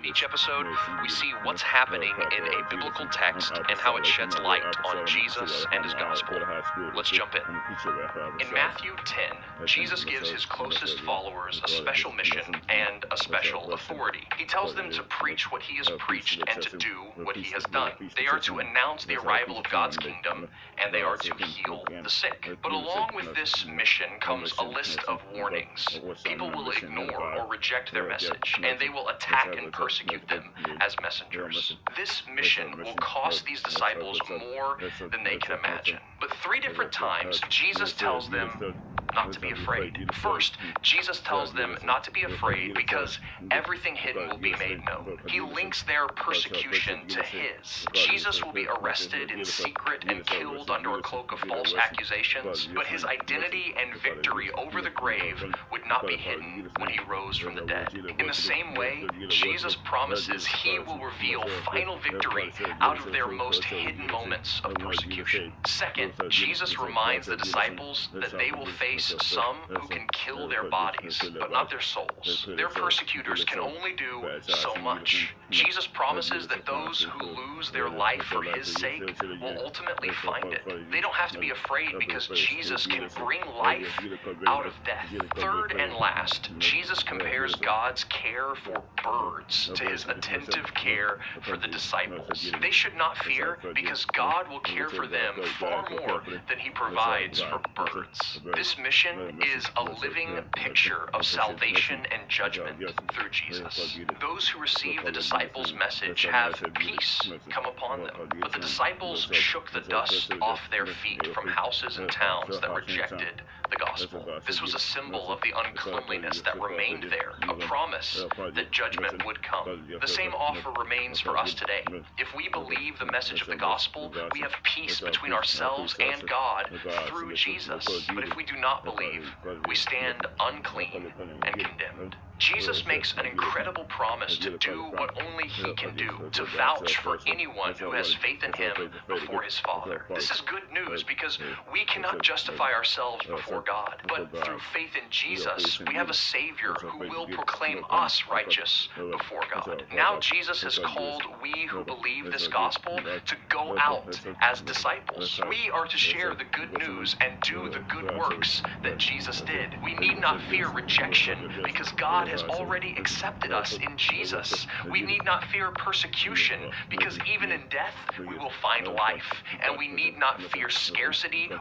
In each episode, we see what's happening in a biblical text and how it sheds light on Jesus and his gospel. Let's jump in. In Matthew 10, Jesus gives his closest followers a special mission and a special authority. He tells them to preach what he has preached and to do what he has done. They are to announce the arrival of God's kingdom, and they are to heal the sick. But along with this mission comes a list of warnings. People will ignore or reject their message, and they will attack and persecute them as messengers. This mission will cost these disciples more than they can imagine. But 3 different times, Jesus tells them not to be afraid. First, Jesus tells them not to be afraid because everything hidden will be made known. He links their persecution to his. Jesus will be arrested in secret and killed under a cloak of false accusations, but his identity and victory over the grave would not be hidden when he rose from the dead. In the same way, Jesus promises he will reveal final victory out of their most hidden moments of persecution. Second, Jesus reminds the disciples that they will face some who can kill their bodies, but not their souls. Their persecutors can only do so much. Jesus promises that those who lose their life for his sake will ultimately find it. They don't have to be afraid because Jesus can bring life out of death. Third and last, Jesus compares God's care for birds to his attentive care for the disciples. They should not fear because God will care for them far more than he provides for birds. This mission is a living picture of salvation and judgment through Jesus. Those who receive the disciples' message have peace come upon them, but the disciples shook the dust off their feet from houses and towns that rejected the gospel. This was a symbol of the uncleanliness that remained there, a promise that judgment would come. The same offer remains for us today. If we believe the message of the gospel, we have peace between ourselves and God through Jesus. But if we do not believe, we stand unclean and condemned. Jesus makes an incredible promise to do what only he can do, to vouch for anyone who has faith in him before his Father. This is good news because we cannot justify ourselves before God, but through faith in Jesus, we have a Savior who will proclaim us righteous before God. Now Jesus has called we who believe this gospel to go out as disciples. We are to share the good news and do the good works that Jesus did. We need not fear rejection because God has already accepted us in Jesus. We need not fear persecution because even in death we will find life. And we need not fear scarcity